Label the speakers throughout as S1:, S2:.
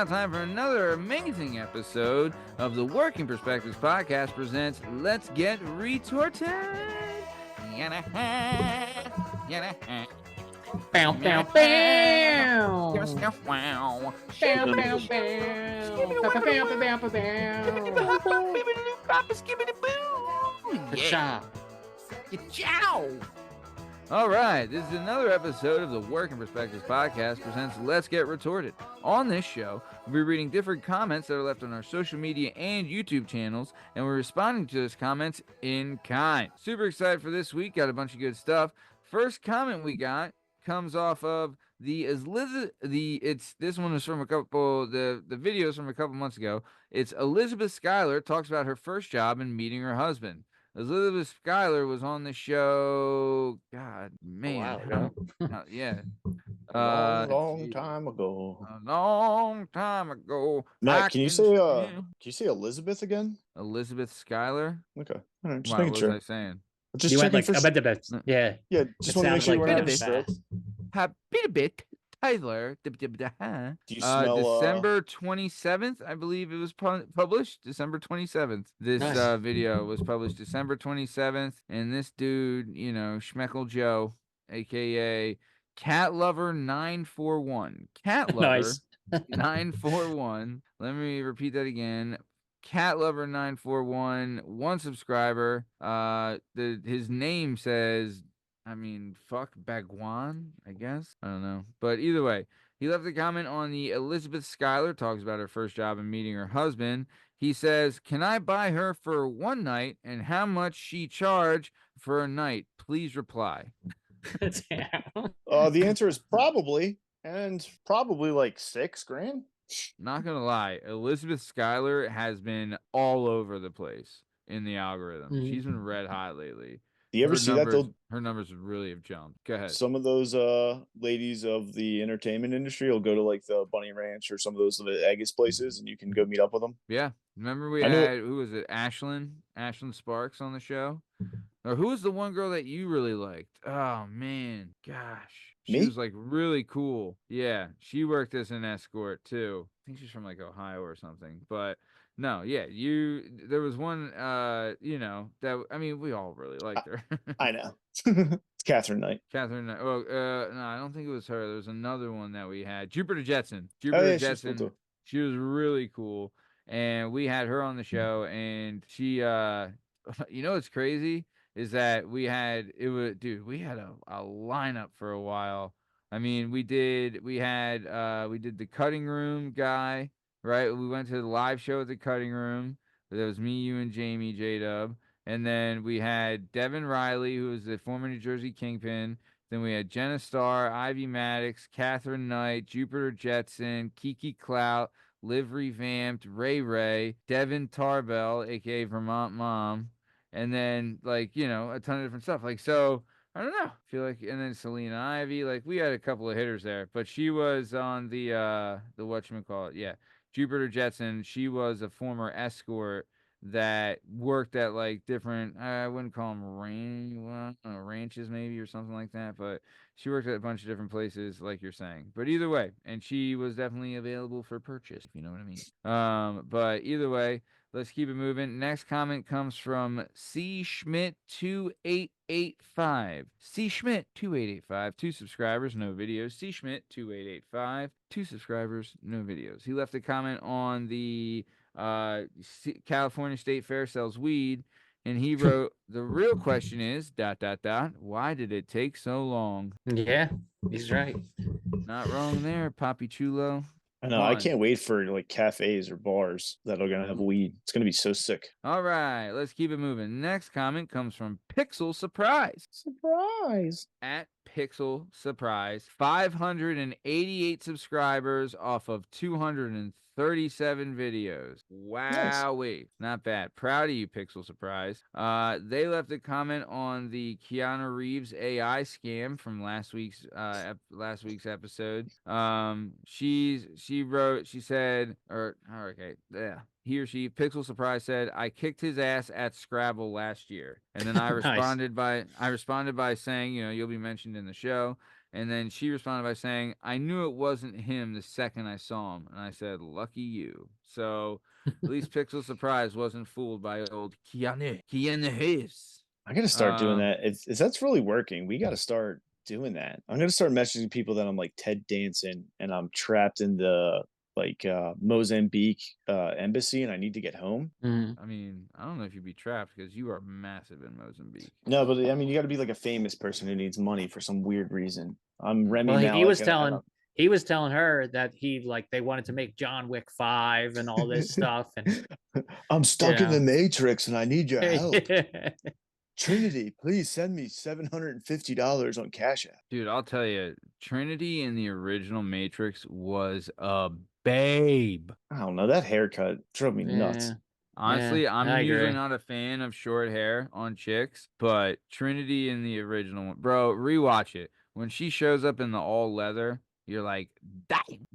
S1: now time for another amazing episode of the Working Perspectives Podcast presents Let's Get Retorted.
S2: Bow, bow, bow. Bow, bow, bow.
S1: Yeah. Ciao. All right, this is another episode of the Working Perspectives Podcast presents Let's Get Retorted. On this show, we'll be reading different comments that are left on our social media and YouTube channels, and we're responding to those comments in kind. Super excited for this week, got a bunch of good stuff. First comment we got comes off of this one was from the videos from a couple months ago. It's Elizabeth Schuyler talks about her first job and meeting her husband. Elizabeth Schuyler was on the show. God, man. Yeah.
S3: A long time ago.
S1: A long time ago.
S3: Matt, can you say Elizabeth again?
S1: Elizabeth Schuyler?
S3: Okay. All right, just
S1: Wow,
S3: making
S1: what
S3: sure.
S1: was I saying?
S3: Just
S2: You went
S3: checking
S2: like
S3: for
S2: a bit of it. Yeah.
S3: Yeah, just want to make sure you weren't having a stroke.
S1: Happy bit. Tyler.
S3: Do you smell
S1: December 27th, I believe it was published. December 27th. This
S2: Nice.
S1: video was published December 27th. And this dude, Schmeckle Joe, a.k.a. Cat Lover 941. Cat Lover
S2: Nice.
S1: 941. Let me repeat that again. Cat Lover 941, one subscriber. His name says, fuck Bagwan, I guess. I don't know. But either way, he left a comment on the Elizabeth Schuyler, talks about her first job and meeting her husband. He says, can I buy her for one night and how much she charge for a night? Please reply.
S3: The answer is probably, and probably like $6,000.
S1: Not gonna lie, Elizabeth Schuyler has been all over the place in the algorithm.
S2: Mhm.
S1: She's been red hot lately.
S3: Do you ever see that though?
S1: Her numbers really have jumped. Go ahead.
S3: Some of those ladies of the entertainment industry will go to like the Bunny Ranch or some of those Agus places, and you can go meet up with them.
S1: Yeah, remember we had who was it? Ashlyn Sparks on the show, or who was the one girl that you really liked? Oh man, gosh, she was like really cool. Yeah, she worked as an escort too. I think she's from like Ohio or something, but. No, yeah, there was one, we all really liked her.
S3: I know. It's Catherine Knight.
S1: Catherine Knight. Oh, no, I don't think it was her. There was another one that we had. Jupiter Jetson.
S3: Jetson.
S1: Cool, she was really cool. And we had her on the show, and she, what's crazy is that we had a lineup for a while. I mean, we did the cutting room guy. Right, we went to the live show at the cutting room. That was me, you, and Jamie J-Dub. And then we had Devin Riley, who was the former New Jersey Kingpin. Then we had Jenna Starr, Ivy Maddox, Catherine Knight, Jupiter Jetson, Kiki Clout, Liv Revamped, Ray, Devin Tarbell, a.k.a. Vermont Mom. And then, a ton of different stuff. So... I don't know. I feel like, and then Selena Ivy, we had a couple of hitters there, but she was on the whatchamacallit, yeah, Jupiter Jetson. She was a former escort that worked at different, I wouldn't call them ranches maybe or something like that, but she worked at a bunch of different places, like you're saying. But either way, and she was definitely available for purchase, if you know what I mean. But either way. Let's keep it moving. Next comment comes from C. Schmidt 2885. C. Schmidt 2885. 2 subscribers, no videos. C. Schmidt 2885. 2 subscribers, no videos. He left a comment on the California State Fair sells weed, and he wrote, the real question is, ... why did it take so long?
S2: Yeah, he's right.
S1: Not wrong there, Papi Chulo.
S3: I know. I can't wait for cafes or bars that are gonna have weed. It's gonna be so sick.
S1: All right, let's keep it moving. Next comment comes from Pixel Surprise. At Pixel Surprise, 588 subscribers off of 237 videos. Wowee. Nice. Not bad. Proud of you, Pixel Surprise. They left a comment on the Keanu Reeves AI scam from last week's episode. Pixel Surprise said, I kicked his ass at Scrabble last year. And then I responded by saying, you'll be mentioned in the show. And then she responded by saying, I knew it wasn't him the second I saw him. And I said, lucky you. So at least Pixel Surprise wasn't fooled by old Keanu Reeves.
S3: I got to start doing that. If that's really working, we got to start doing that. I'm going to start messaging people that I'm like Ted Danson and I'm trapped in the Mozambique embassy and I need to get home.
S1: I mean, I don't know if you'd be trapped because you are massive in Mozambique.
S3: No, but I mean, you got to be like a famous person who needs money for some weird reason. I'm Remy
S2: Well,
S3: Malik.
S2: he was telling her that they wanted to make John Wick 5 and all this stuff, and
S3: I'm stuck in the Matrix and I need your help.
S2: Yeah.
S3: Trinity, please send me $750 on Cash App.
S1: Dude, I'll tell you, Trinity in the original Matrix was a babe.
S3: I don't know. That haircut drove me nuts.
S1: Honestly,
S2: Yeah,
S1: I'm
S2: I
S1: usually
S2: agree.
S1: not a fan of short hair on chicks, but Trinity in the original one, bro, rewatch it. When she shows up in the all leather, you're like, damn.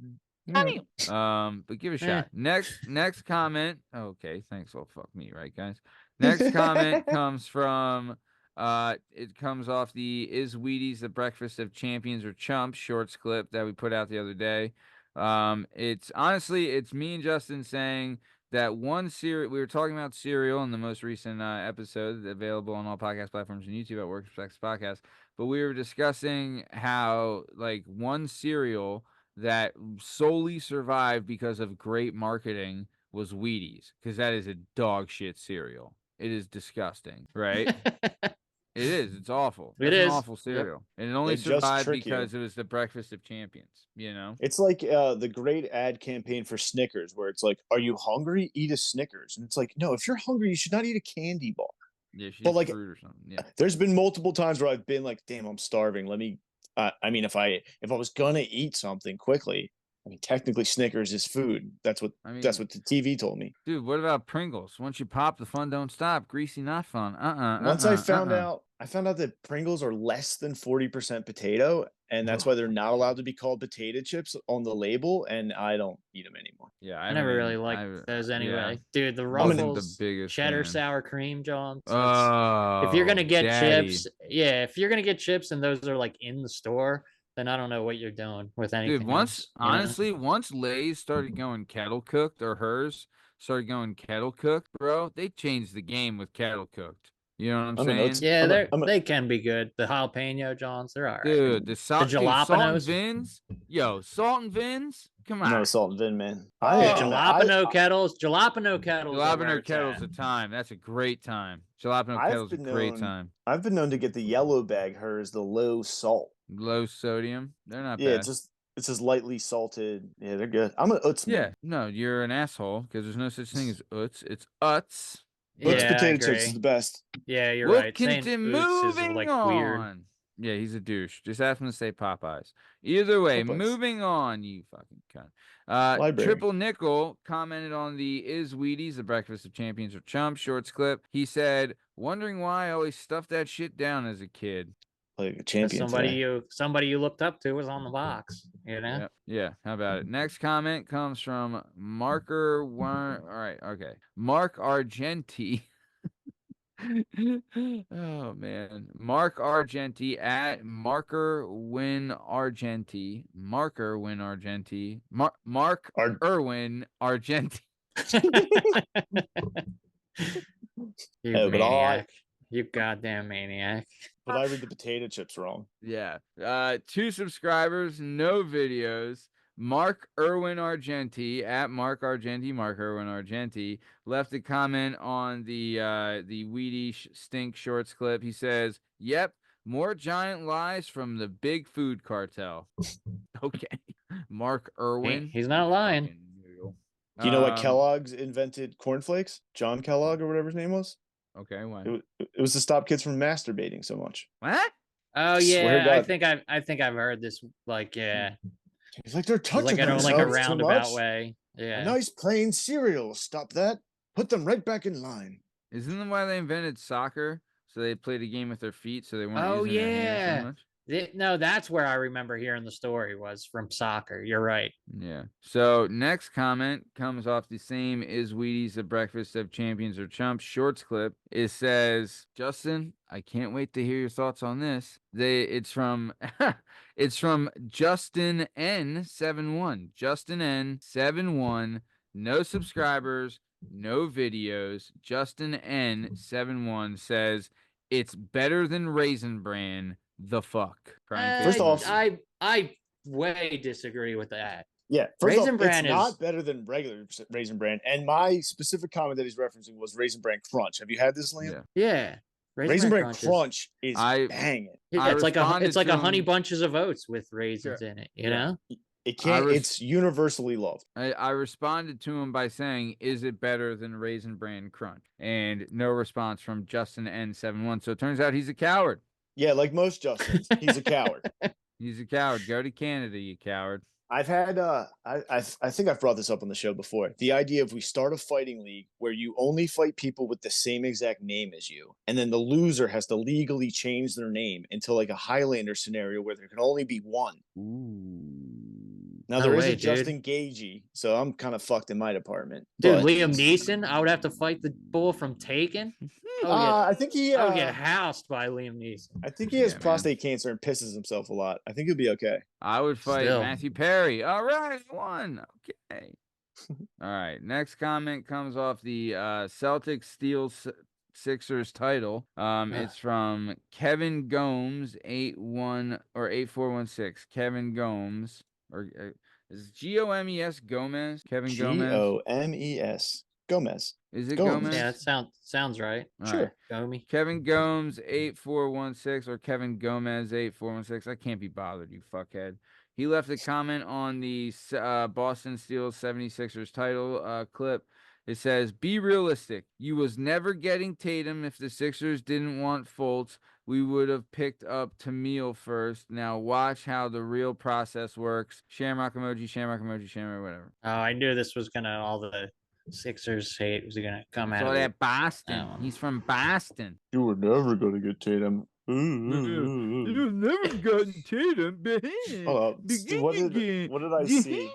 S1: But give it a shot. Next comment. Okay, thanks. Well, fuck me, right, guys? Next comment comes from it comes off the Is Wheaties the Breakfast of Champions or Chumps shorts clip that we put out the other day. It's honestly it's me and Justin saying that one cereal we were talking about cereal in the most recent episode available on all podcast platforms and YouTube at Work Respects Podcast. But we were discussing how like one cereal that solely survived because of great marketing was Wheaties, because that is a dog shit cereal. It is disgusting, right? It is. It's awful. That's an awful cereal. Yep. And it only survived because it was the Breakfast of Champions, you know?
S3: It's like the great ad campaign for Snickers where it's like, are you hungry? Eat a Snickers. And it's like, no, if you're hungry, you should not eat a candy bar.
S1: Yeah, she
S3: but like
S1: fruit or something. Yeah.
S3: There's been multiple times where I've been like, damn, I'm starving. Let me I mean, if I was gonna eat something quickly, I mean, technically Snickers is food. That's what the TV told me.
S1: Dude, what about Pringles? Once you pop, the fun don't stop. Greasy, not fun.
S3: Once I found out that Pringles are less than 40% potato, and that's why they're not allowed to be called potato chips on the label, and I don't eat them anymore.
S1: Yeah,
S2: I never really liked those anyway. Dude, the Ruffles cheddar sour cream, John. If you're gonna get chips, if you're gonna get chips and those are like in the store, then I don't know what you're doing with anything.
S1: Dude, once Lay's started going kettle cooked or hers started going kettle cooked, bro, they changed the game with kettle cooked. You know what I'm saying?
S2: Yeah, they can be good. The jalapeno Johns, they're all right.
S1: Dude, the jalapenos. Salt and Vins. Yo, Salt and Vins. Come on.
S3: No Salt and Vin, man.
S2: Jalapeno kettles. Jalapeno
S1: kettles a time. That's a great time. Jalapeno kettles a great time.
S3: I've been known to get the yellow bag, hers, the low salt.
S1: Low sodium. They're not bad.
S3: Yeah, it's just lightly salted. Yeah, they're good. I'm an Utz man.
S1: Yeah, no, you're an asshole because there's no such thing as Utz. It's Utz.
S3: Utz potato chips is the best.
S2: Yeah, you're right.
S1: Moving on. Weird. Yeah, he's a douche. Just ask him to say Popeyes. Either way, moving on, you fucking cunt. Triple Nickel commented on the Is Wheaties the Breakfast of Champions or Chump shorts clip. He said, wondering why I always stuffed that shit down as a kid.
S3: Like a champion.
S2: Somebody you looked up to was on the box, you know?
S1: Yeah. How about it? Next comment comes from Marker One. All right, okay. Mark Argenti. Oh man. Mark Argenti at Marker Win Argenti. Marker Win Argenti. Mark Irwin Argenti.
S2: You maniac. You goddamn maniac.
S3: But I read the potato chips wrong.
S1: Yeah. 2 subscribers, no videos. Mark Irwin Argenti at Mark Argenti, Mark Irwin Argenti, left a comment on the Wheaties Stink Shorts clip. He says, "Yep, more giant lies from the big food cartel." Okay. Mark Irwin.
S2: He's not lying.
S3: Do you know why Kellogg's invented cornflakes? John Kellogg or whatever his name was?
S1: Okay, why?
S3: It was to stop kids from masturbating so much.
S1: What?
S2: Oh yeah, I think I've heard this. Like, yeah,
S3: he's like they're touching
S2: like a roundabout way. Yeah,
S3: a nice plain cereal. Stop that. Put them right back in line.
S1: Isn't that why they invented soccer? So they played a game with their feet, so they weren't using their hands so much?
S2: No, that's where I remember hearing the story was from soccer. You're right.
S1: Yeah. So next comment comes off the same Is Wheaties the breakfast of champions or chumps shorts clip. It says, Justin, I can't wait to hear your thoughts on this. It's from it's from Justin N71. Justin N71. No subscribers, no videos. Justin N71 says it's better than Raisin Bran. The fuck.
S3: First off,
S2: I way disagree with that.
S3: Yeah, first off, it's not better than regular Raisin Bran. And my specific comment that he's referencing was Raisin Bran Crunch. Have you had this, Liam?
S2: Yeah.
S3: Raisin Bran Crunch is banging.
S2: It's like a honey bunches of oats with raisins in it, you know?
S3: It's universally loved.
S1: I responded to him by saying, is it better than Raisin Bran Crunch? And no response from Justin N71. So it turns out he's a coward.
S3: Yeah, like most Justins, he's a coward.
S1: He's a coward. Go to Canada, you coward.
S3: I've had I think I've brought this up on the show before. The idea of we start a fighting league where you only fight people with the same exact name as you, and then the loser has to legally change their name into like a Highlander scenario where there can only be one.
S1: Ooh.
S3: Now there is a Justin Gagey, so I'm kind of fucked in my department.
S2: Dude, Liam Neeson, I would have to fight the bull from Taken.
S3: I think he.
S2: I'll get housed by Liam Neeson.
S3: I think he has prostate cancer and pisses himself a lot. I think he'll be okay.
S1: I would fight Matthew Perry. All right, one. Okay. All right. Next comment comes off the Celtics steals Sixers title. It's from Kevin Gomes 8416. Kevin Gomes is Gomes Gomez? Kevin Gomez.
S3: Gomes. Gomez.
S1: Is it Gomez?
S2: Yeah, that sounds right.
S3: Sure.
S2: Gomes.
S1: Kevin Gomes 8416 or Kevin Gomez 8416. I can't be bothered, you fuckhead. He left a comment on the Boston Steelers 76ers title clip. It says, be realistic. You was never getting Tatum if the Sixers didn't want Fultz. We would have picked up Tamil first. Now watch how the real process works. Shamrock emoji, shamrock emoji, shamrock, whatever.
S2: Oh, I knew this was going to all the Sixers hate was going to come out.
S1: So that Boston. He's from Boston.
S3: You were never going to get Tatum.
S1: You've never gotten Tatum.
S3: What did I see?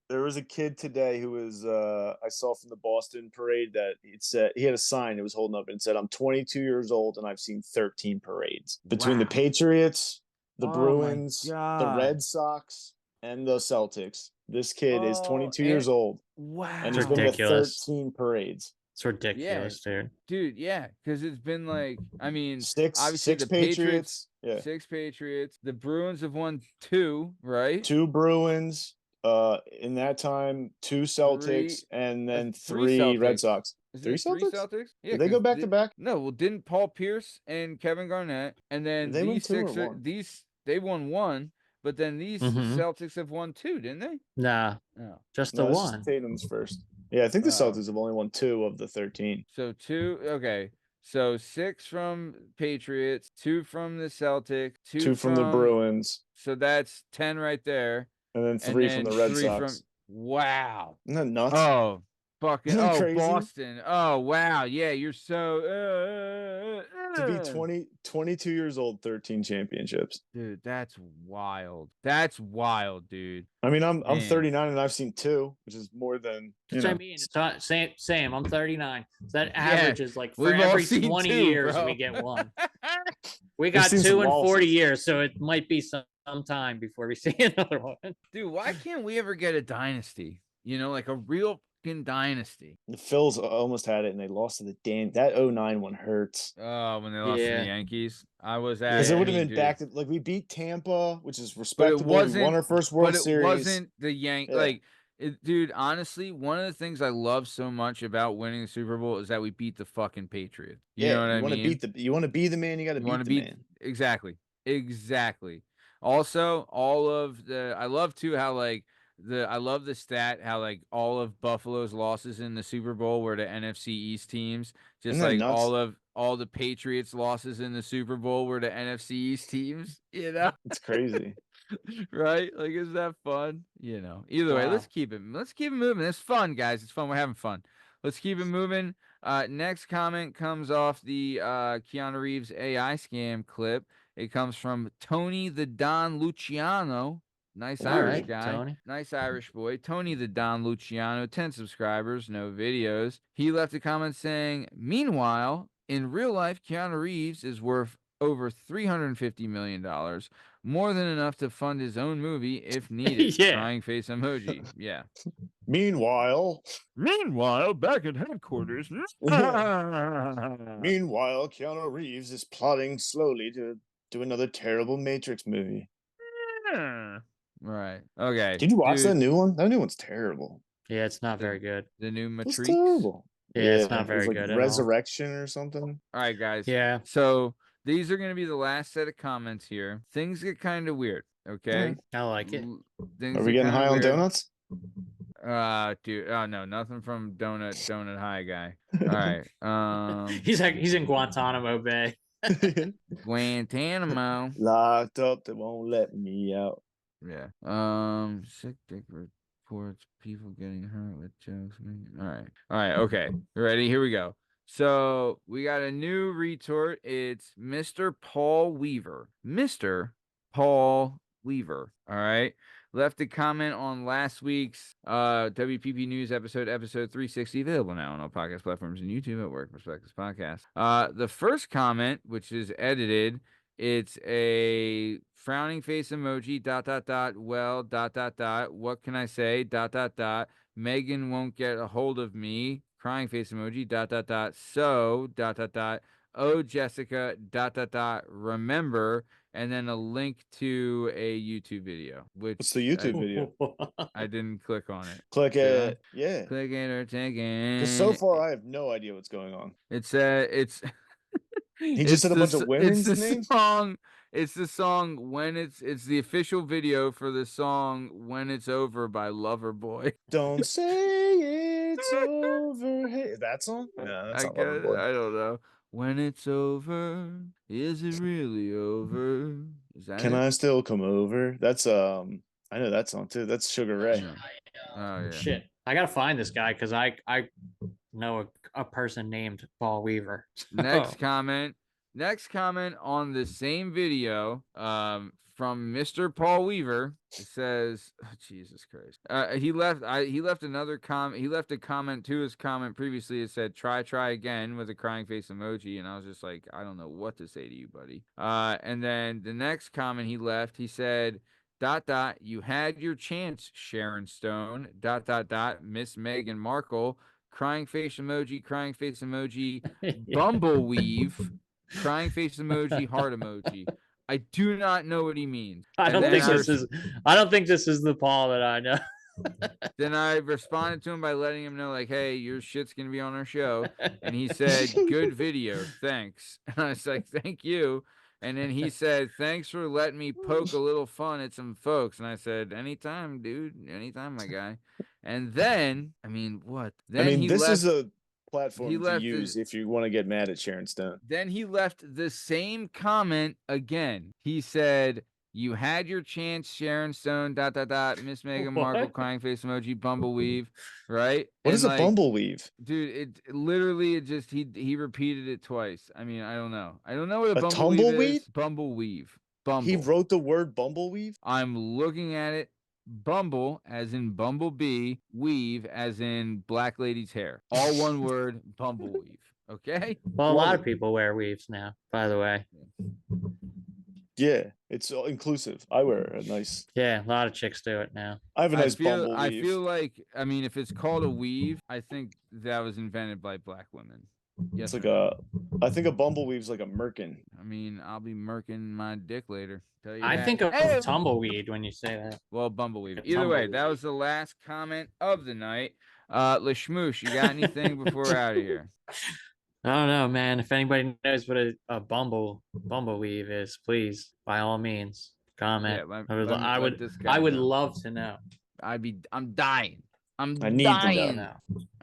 S3: There was a kid today who was I saw from the Boston parade that it said he had a sign it was holding up and it said, I'm 22 years old and I've seen 13 parades between the Patriots, the Bruins, the Red Sox, and the Celtics. This kid is 22 years old.
S1: Wow.
S3: And he's been to 13 parades.
S2: It's ridiculous,
S1: dude. Yeah, because it's been like, I mean,
S3: six
S1: the
S3: Patriots. Yeah.
S1: 6 Patriots. The Bruins have won 2, right?
S3: 2 Bruins. In that time, 2 Celtics, and then 3 Red Sox.
S1: Is
S3: 3
S1: it
S3: Celtics?
S1: 3 Celtics? Yeah.
S3: Did they go back to back?
S1: No. Well, didn't Paul Pierce and Kevin Garnett, and then
S3: they
S1: these they won 1. But then these Celtics have won 2, didn't they?
S2: Nah, just the one.
S3: Tatum's first. Yeah, I think the Celtics have only won 2 of the 13.
S1: So 2, okay. So 6 from Patriots, 2 from the Celtics, 2
S3: from the Bruins.
S1: So that's 10 right there.
S3: And then 3 from the Red Sox.
S1: Wow.
S3: Isn't that nuts?
S1: Oh, fucking
S3: crazy?
S1: Boston. Oh, wow. Yeah, you're so
S3: to be 22 years old, 13 championships.
S1: Dude, that's wild. That's wild, dude.
S3: I mean, I'm 39 and I've seen 2, which is more than
S2: That's what I mean. It's same. I'm 39. So that average is like for every 20 years we get 1. We got 2 in 40 years, so it might be some time before we see another one.
S1: Dude, why can't we ever get a dynasty? You know, like a real dynasty.
S3: The Phils almost had it and they lost to the that 09 one hurts.
S1: Oh, when they lost to the Yankees. I was at
S3: because it would have been back to we beat Tampa, which is respectable. We won our first World Series.
S1: It wasn't the Yankees. Dude, honestly, one of the things I love so much about winning the Super Bowl is that we beat the fucking Patriots. You know what I mean?
S3: You want to be the man, you got to beat the man.
S1: Exactly. Also, I love too how I love the stat how all of Buffalo's losses in the Super Bowl were to NFC East teams, just like all the Patriots losses in the Super Bowl were to NFC East teams. You know,
S3: it's crazy,
S1: right? Like, isn't that fun? You know, either way, let's keep it moving. It's fun, guys. It's fun. We're having fun. Let's keep it moving. Next comment comes off the Keanu Reeves AI scam clip. It comes from Tony the Don Luciano. Nice Irish guy.
S2: Tony.
S1: Nice Irish boy. Tony the Don Luciano, 10 subscribers, no videos. He left a comment saying, meanwhile, in real life, Keanu Reeves is worth over $350 million. More than enough to fund his own movie if needed. Crying face emoji. Yeah.
S3: Meanwhile,
S1: back at headquarters.
S3: Meanwhile, Keanu Reeves is plotting slowly to do another terrible Matrix movie.
S1: Right. Okay.
S3: Did you watch that new one? That new one's terrible.
S2: Yeah, it's not very good.
S1: The new Matrix.
S3: It's terrible.
S2: Yeah, it's not very good.
S3: Resurrection or something.
S1: All right, guys.
S2: Yeah.
S1: So these are going to be the last set of comments here. Things get kind of weird. Okay.
S2: I like it.
S3: Are we getting high on donuts?
S1: Dude. Oh no, nothing from Donut High guy. All right.
S2: He's in Guantanamo Bay.
S1: Guantanamo.
S3: Locked up, they won't let me out.
S1: Yeah. Sick dick reports, people getting hurt with jokes. All right. Okay. Ready? Here we go. So we got a new retort. It's Mr. Paul Weaver. Mr. Paul Weaver. All right. Left a comment on last week's WPP News episode 360, available now on all podcast platforms and YouTube at Work Perspectives Podcast. The first comment, which is edited, it's a frowning face emoji, ... well, ... what can I say, ... Megan won't get a hold of me, crying face emoji, ... so, ... oh, Jessica, ... remember, and then a link to a YouTube video. What's
S3: the YouTube video?
S1: I didn't click on it.
S3: Click it. Yeah.
S1: Click it or take it.
S3: Because so far, I have no idea what's going on.
S1: It's
S3: he just said a bunch of women's names?
S1: It's the song when it's the official video for the song When It's Over by Loverboy.
S3: Don't say it's over. Hey, that song? No, that's not Loverboy.
S1: I don't know. When it's over, is it really over? Is that
S3: Can I still come over? That's I know that song too. That's Sugar Ray.
S1: Oh yeah.
S2: Shit. I gotta find this guy because I know a person named Paul Weaver.
S1: Next comment on the same video from Mr. Paul Weaver. It says, oh, Jesus Christ. He left another comment. He left a comment to his comment previously. It said, try again, with a crying face emoji. And I was just like, I don't know what to say to you, buddy. And then the next comment he left, he said, ... you had your chance, Sharon Stone, ... Miss Meghan Markle, crying face emoji, bumbleweave, crying face emoji, heart emoji. I do not know what he means.
S2: I don't think this is the Paul that I know.
S1: Then I responded to him by letting him know, like, hey, your shit's gonna be on our show. And he said, good video, thanks. And I was like, thank you. And then he said, thanks for letting me poke a little fun at some folks. And I said, anytime, dude. Anytime, my guy. And then, I mean, what? Then
S3: this is a platform to use if you want to get mad at Sharon Stone.
S1: Then he left the same comment again. He said, you had your chance, Sharon Stone, ... Miss Meghan Markle, crying face emoji, bumbleweave, right?
S3: What is a bumbleweave?
S1: Dude, it literally, he repeated it twice. I mean, I don't know. I don't know what a bumbleweave
S3: tumbleweed
S1: is. Bumbleweave. Bumble.
S3: He wrote the word bumbleweave?
S1: I'm looking at it. Bumble, as in bumblebee, weave, as in black lady's hair. All one word, bumbleweave. Okay?
S2: Well, a lot of people wear weaves now, by the way.
S3: Yeah, it's inclusive. I wear a nice.
S2: Yeah, a lot of chicks do it now.
S3: I have a nice bumble weave.
S1: I feel like, I mean, if it's called a weave, I think that was invented by black women.
S3: Yes, it's like I think a bumble weave's like a merkin.
S1: I mean, I'll be merking my dick later.
S2: I think of tumbleweed when you say that.
S1: Well, bumbleweed. Either way, that was the last comment of the night. LaShmoosh, you got anything before we're out of here?
S2: I don't know, man. If anybody knows what a bumbleweave is, please, by all means, comment. Yeah, I would love to know.
S1: I'm dying. I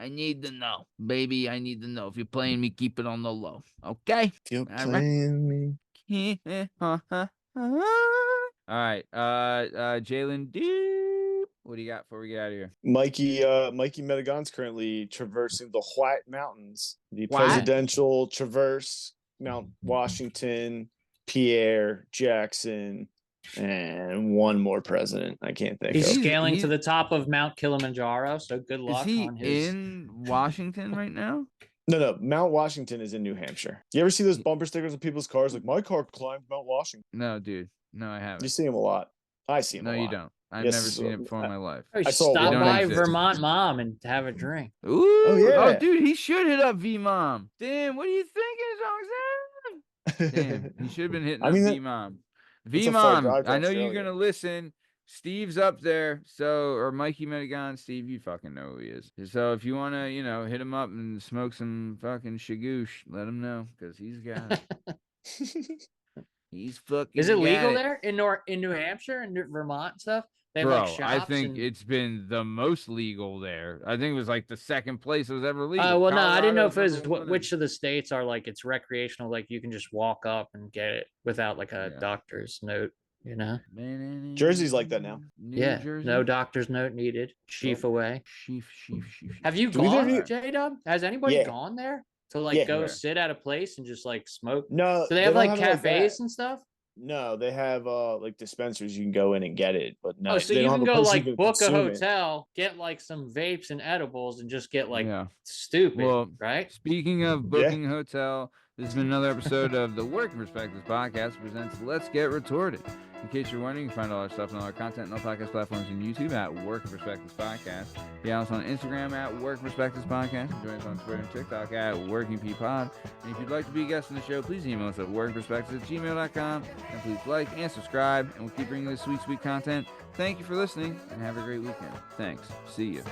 S1: need to know. Baby, I need to know. If you're playing me, keep it on the low. Okay?
S3: If you're playing me.
S1: All right. Jalen D. What do you got before we get out of here?
S3: Mikey Metagon's currently traversing the White Mountains, the presidential traverse, Mount Washington, Pierre, Jackson, and one more president. I can't think
S2: he's
S3: of.
S2: scaling to the top of Mount Kilimanjaro, so good luck on his...
S1: in Washington right now?
S3: No. Mount Washington is in New Hampshire. You ever see those bumper stickers on people's cars? Like, my car climbed Mount Washington.
S1: No, dude. No, I haven't.
S3: You see them a lot. I see them a lot.
S1: No, you don't. I've never seen it before in my life.
S2: I saw stop by Vermont Mom and have a drink.
S1: Ooh, oh, yeah. Oh, dude, he should hit up V-Mom. Damn, what are you thinking, Damn, he should have been hitting up V-Mom. V-Mom, I know you're going to listen. Steve's up there, or Mikey Medigan. Steve, you fucking know who he is. So if you want to, hit him up and smoke some fucking shagoosh, let him know, because he's got it. He's fucking.
S2: Is it legal there in New Hampshire and Vermont and stuff? They have like shops
S1: I think it's been the most legal there. I think it was like the second place it was ever legal.
S2: Well, no, I didn't know if it was which of the states are like it's recreational, like you can just walk up and get it without like a doctor's note.
S3: Jersey's like that now.
S2: Jersey? No doctor's note needed. Sheaf away.
S1: Sheaf.
S2: Have you gone, J-Dub? Has anybody gone there to like go sit at a place and just like smoke?
S3: No.
S2: Do they have like cafes and stuff?
S3: No, they have like dispensaries you can go in and get it, but no.
S2: Oh, so you can go like book a hotel, get like some vapes and edibles, and just get like stupid, right?
S1: Speaking of booking a hotel, this has been another episode of the Working Perspectives Podcast presents Let's Get Retorted. In case you're wondering, you can find all our stuff and all our content on all podcast platforms and YouTube at Working Perspectives Podcast. Yeah, also on Instagram at Working Perspectives Podcast. Join us on Twitter and TikTok at Working P Pod. And if you'd like to be a guest on the show, please email us at workingperspectives@gmail.com. And please like and subscribe, and we'll keep bringing you this sweet content. Thank you for listening, and have a great weekend. Thanks. See you.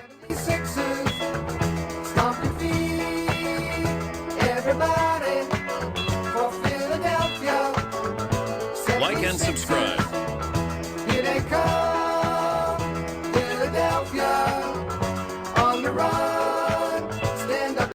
S1: Everybody for Philadelphia. Like and subscribe.